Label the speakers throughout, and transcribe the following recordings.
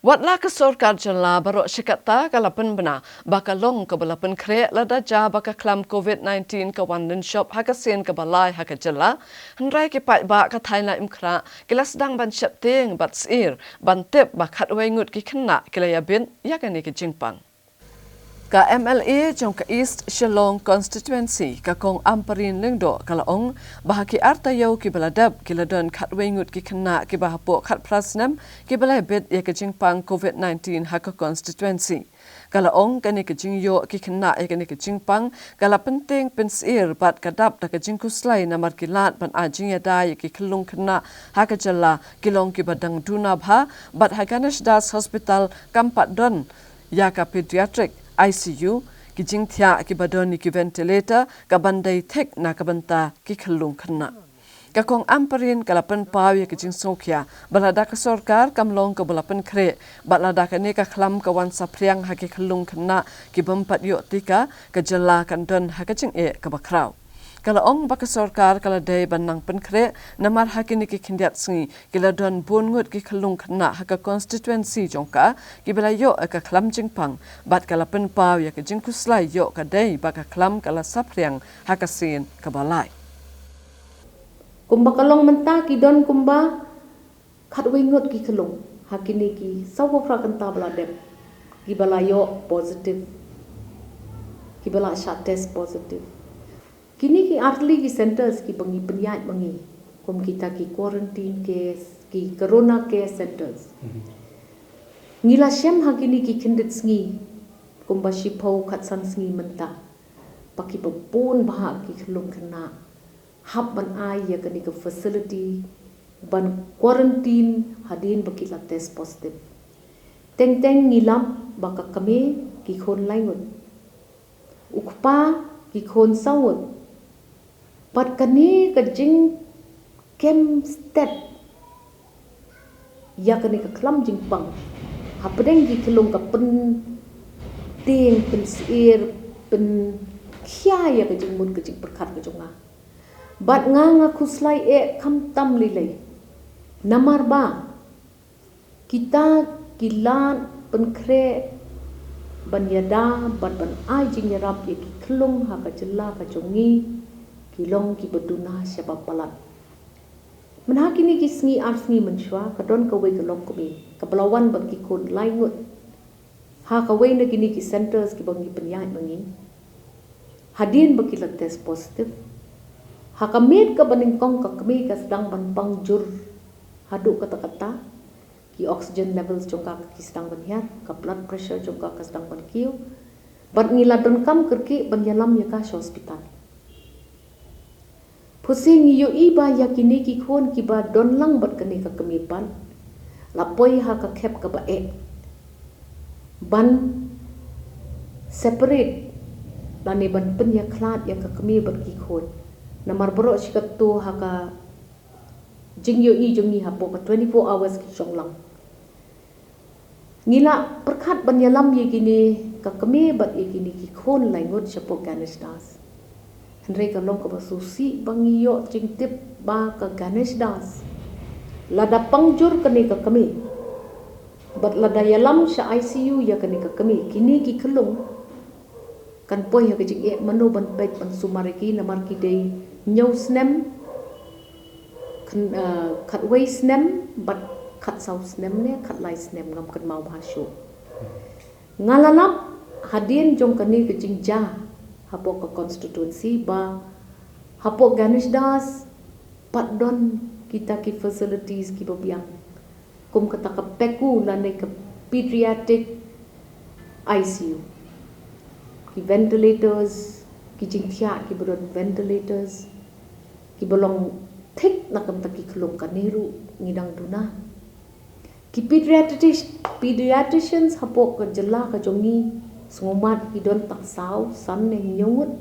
Speaker 1: Watlah ke sorkar jala barok syikata kalapan bena bakalong ke balapan krek lada ja baka klam COVID-19 ke wanden shop hakasin ke balai haka jala hendrai ke pai ba ka thaila imkra kila sedang ban syapting bat sir ban tip bakat wengut ki kena kila yabin yakani ke jingpang ka MLA jong ka East Shillong constituency ka kong amparin lengdo kalaong bahaki arta yau ki baladab kila don khat wengut ki kena ki bahapo khat prasnam ki balai bed ya ka jingpang COVID-19 haka constituency kalaong kani ka jingyo ki kena ya kani ka jingpang kala penting pensir bat kadap da ka jingkuslai namar kilat ban ajing ya dai ki kelung kena haka jala kilong ki badang dunabha bat haganesh das hospital kampat don ya ka pediatric ICU ki jingthia ki badoni ki ventilator ka bandai thek na ka banta ki khalung khanna ka kong amparin kalapan pawi ki jing sokya balada ka sarkar kamlong ka balapan khre balada ka ne ka khlam ka wan sapriang ha ki khalung khanna ki bampat yo tika ka jalla kan don ha ka jing e ka bakraw kala ong baka sarkar kala dai banang penkhre namar hakini ki khindiat singi kila don bungut ki khalung khna haka constituency jongka ki bela yo ka khlam jingpang bat kala pen paw ya ka jingkuslai yo ka dai baka khlam kala sapriang haka sin ka balai
Speaker 2: kumba kalong menta ki don kumba khat wingut ki khalung hakini ki sawo fra kanta bala dep ki bala yo positive ki bala shat test positive kini ki early ki centers ki bangi penyat bangi kum kita ki quarantine case ki corona care centers ngila shem hakini ki kindit sngi kum ba shipau khatsan sngi menta paki pun bah ki khlung kena hab ban ai ya kani ka facility ban quarantine hadin baki la test positive teng teng ngilam baka kame ki khon laingut ukpa ki khon sawut pat kani ka jing kem step ya kani ka klam jing pang hapdeng gi kelong ka pen ting pen sir pen khya ya ka jing mun ka jing perkhat ka jonga bat nga khuslai e kham tam li lei namar ba kita kilan pen khre ban yada ban ai jing yarap ye ki kelong ha ka jela ka jongi kilong ki beduna siapa palat menha kini ki sngi arsngi menshwa kadon ka we kalong kumi kablawan bagi kon laingut ha ka we na kini ki centers ki bangi penyai bangi hadin bagi la test positive ha ka met ka baning kong ka kami ka sedang ban pangjur hadu kata-kata ki oxygen levels jongka ki sedang banhiat ka blood pressure jongka ka sedang ban kiu bat ngila don kam kerki ban yalam ya ka hospital pusing yo iba yakini ki khon ki ba don lang bat kani ka kemipan lapoi ha ka khep ka ba e ban separate lani ban pen ya khlat ya ka kemi bat ki khon namar bro shikat tu ha ka jing yo i jongi ha po ka 24 hours ki chong lang ngila perkhat ban yalam ye gini ka kemi bat ye gini ki khon laingot chapo ganesh das Hendrai kalong ka basusi bangiyo cingtip ba ka Ganesh Das. Lada pangjur kani ka kami. Bat lada yalam sa ICU ya kani ka kami. Kini ki kelung. Kan poy ya kajing e mano ban pek ban sumariki namar ki day nyaw snem. Kat way snem bat kat saw snem ne kat lai snem ngam kan mau bahasyo. Ngalalap hadin jong kani kajing ja. Hapok ke constituency ba hapok Ganesh Das pat don kita ki facilities ki babiang kum kata ka peku lane ke pediatric ICU ki ventilators ki jingthia ki bodon ventilators ki bolong thik na kam taki khlong kaniru ngidang duna ki pediatricians hapok ke jela ka jongi Sungumat hidon tak saw san ne nyungut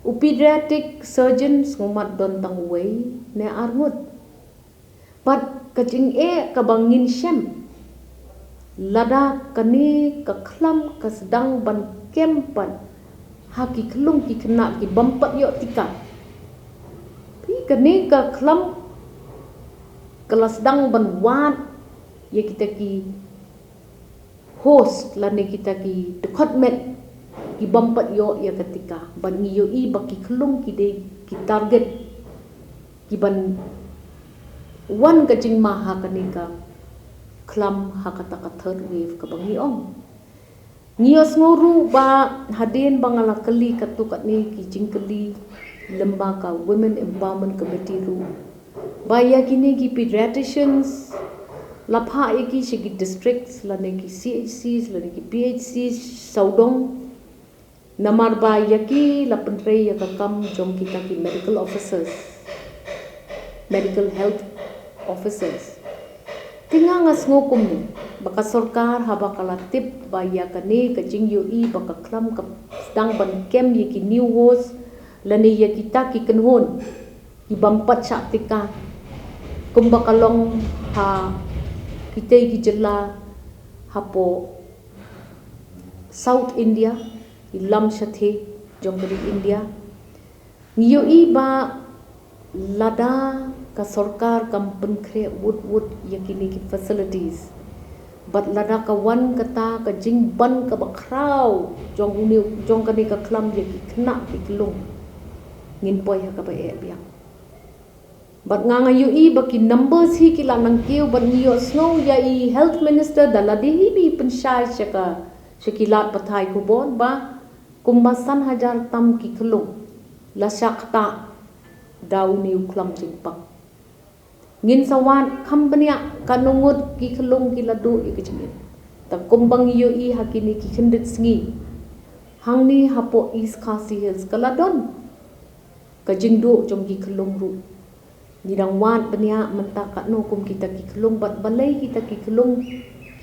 Speaker 2: pediatric surgeon sungumat don tang wei ne arngut pat kajing e kabangin shem lada kani ka khlam ka sedang ban kempan haki klung ki kena ki bampat yo tika pi kani ka khlam kelas sedang ban wat ya kita ki host lane kita ki department ki bampat yo ya ketika ban ngi yo I baki kelung ki de ki target ki ban wan ka jing ma ha kanika klam ha kata ka third wave ka bangi ong ngios ngoru ba hadin bangala kali katukat ni ki jingkeli lembaga women empowerment committee ru ba ya kini ki pediatricians lapha eki shigi districts lane ki CHCs lane ki PHCs saudong namar ba yaki lapentre ya kam jom kita ki medical officers medical health officers tinga ngas ngokum ni baka sarkar haba kala tip ba ya kane ka jing yo I baka klam ka dang ban kem ye ki new host lane ya kita ki kenhon ki bampat sak tika kum bakalong ha kita ki jela hapo South India ilam sathe jong dari India ngiyo I ba lada ka sarkar kam penkre wood yakini ki facilities but lada ka wan kata ka jing ban ka bakraw jong ka ni ka klam yaki kena ki klung ngin poi ha ka ba e biak but nga yu I ba ki numbers hi ki lanang kiu but ngiyo snow ya I health minister daladi hi bi penshai shaka shakilat pathai ko bon ba kumbasan hajar tam ki klung la shakta daw ni uklam jingpak ngin sawan kambania kanungut ki kelung ki ladu ikijingin ta kumbang yo I hakini ki khindit sngi hangni hapo East Khasi Hills kaladon ka jingdu jong ki kelung ru nidang wan bania menta ka no kum kita ki kelung bat balai kita ki kelung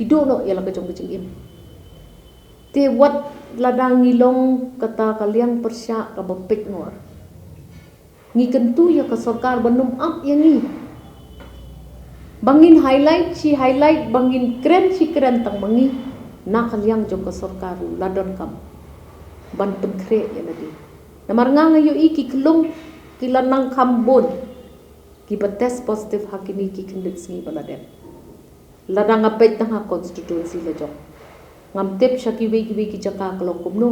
Speaker 2: kido no yala ka jong jingin te wat ladang ngilong kata kalian persya ka bepek nor ngi kentu ya ka sarkar banum up yang ni bangin highlight bangin keren tang mangi na kaliang jong ka sarkar ladon kam ban penkre ya ladi namar nga ngayo I ki kelung ki lanang kambon ki bates positif hakini ki kendet sngi baladem ladang apet tang ha constituency la jong ngam tep shaki we ki jaka kelong kumno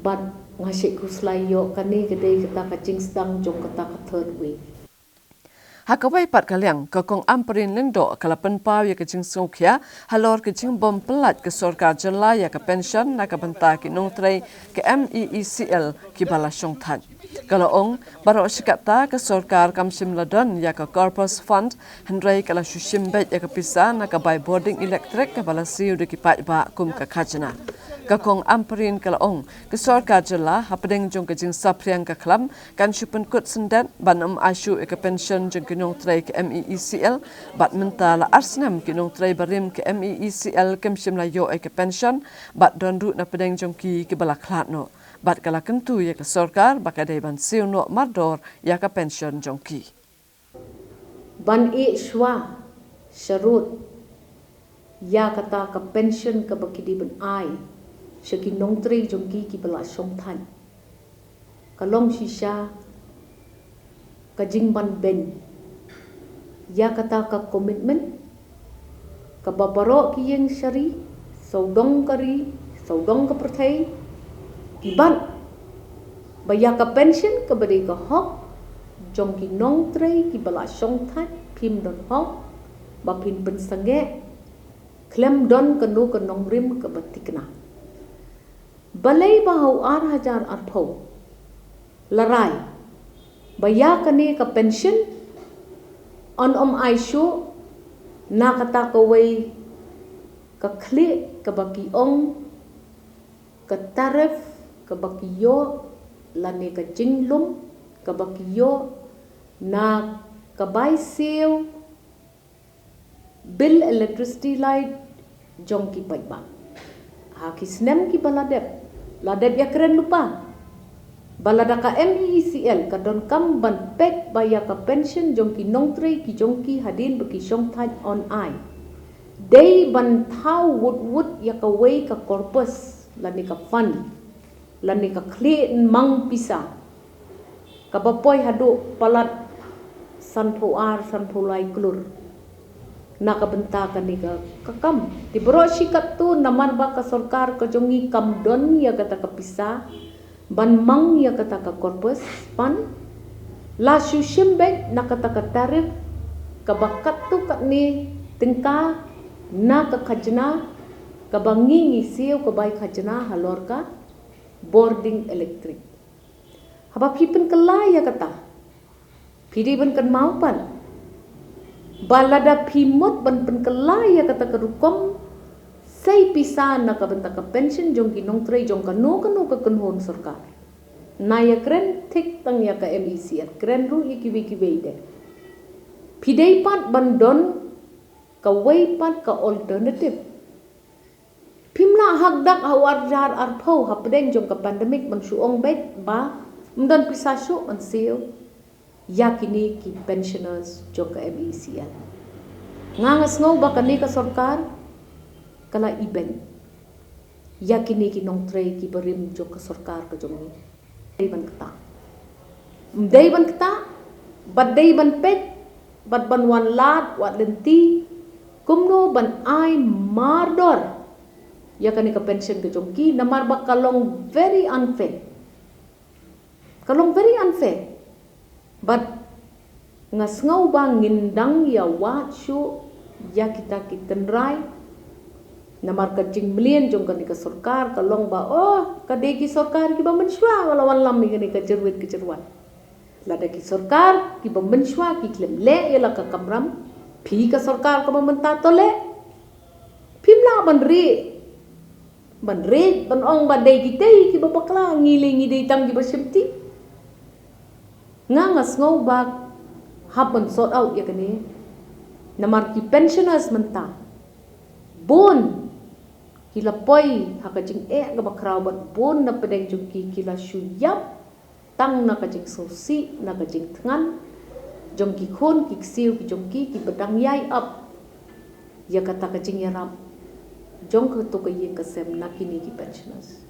Speaker 2: bat ngasik kuslai yo kane gede kita kacing sedang jong kata ka third wave
Speaker 1: Hakawai pat kaliang kakong amperin lengdo kalapan pau ya kecing songkia halor kecing bom pelat ke sorkar jela ya ke pension na ke benta ki nongtrai ke MEECL ki bala syong tan. Kalau ong baro sikata ke sorkar kam simladon ya ke corpus fund hendrai kala shushim bet ya ke pisa na ke by boarding electric ke bala siu de ki pat ba kum ke khajana. Kakong amperin kalaong ke sorkar jela hapadeng jong kecing sapriang ke klam kan syupen kut sendat banam asyu ke pension jong kinong trai ke MEECL bat mentala arsnam kinong trai barim ke MEECL kem shimla yo ke pension bat dondu na pedeng jong ki bala klat no bat kala kentu ya ke sorkar bakadai ban siu no mardor ya ke pension jong ki
Speaker 2: ban e shwa sharut ya kata ke pension ke bakidi ban ai shaki nong trai jong ki bala shong than kalong shisha ka jingban ben ya kata ka commitment ka babaro ki yang shari saudong ka perthai kiban baya ka pension ka bari ka hok jong ki nong trai ki bala shong than phim don hok ba phin ben sange klem don ka no ka nong rim ka batikna balai bahau 8,000 larai baya kane ka pension on aisho na kata kawai ka kli ka baki ong ka tarif ka baki yo lane ka jinglum ka baki yo na ka bai sale bill electricity light jong ki paiba ha ki snem ki baladep ladep ya keren lupa balada ka MEECL ka don kam ban pek baya ka pension jong ki nongtre ki jong ki hadin baki shong thaj on ai dei ban thau wood ya ka way ka corpus lani ka fund lani ka clean mang pisa kabapoy hadu palat sanpuar sanpulay klur nakabenta kanika kakam di bro shikat tu naman ba ka sarkar ka jongi kam don ya kata ka pisa ban mang ya kata ka korpus pan la shushim bek nakata ka tarif ka bakat tu kat ni tingka na ka khajna ka bangi ngisiu ka bai khajna halor ka boarding electric haba pipen kala ya kata pidi ban kan maupan balada pimot ban pen kelaya kata kerukom say pisa na kabenta ka pension jong kinong tre jong kanu ka kunhon sarkar naya kren tik tang ya ka MEC at kren ru iki de pidei pat bandon ka way pat ka alternative pimla hagdak hawar jar arpau hapdeng jong ka pandemic man suong bet ba mdan pisa su man siu yakini ki pensioners joka MEC ngangas ngau bakani ka sarkar kala iben yakini ki nong tre ki berim joka sarkar ka jomi dei ban kata badai ban pet bad ban wan lat wat lenti kumno ban ai mardor yakani ka pension ka jongki namar bakalong very unfair but ngasngau bang ngindang ya wachu ya kita kitendrai namar kajing million jong kan ka sarkar kalong ba kade ki sarkar ki ba menshwa wala lam ni ka jerwat lada ki sarkar ki ba menshwa ki klem le yala ka kamram phi ka sarkar ka menta tole pimla ban ong ba dei ki tei ki ba bakla ngilingi dei tang ki ba simti ngangas ngau ba happen sort out ya kani namar ki pensioners menta bon kila poi hakajing ga bakraw bat bon na pedeng jungki kila shuyap tang na kajing sosi na kajing tngan jongki khon ki siu ki jongki ki bedang yai up ya kata kajing yarap jong ko to ka ye kasem nakini ki pensioners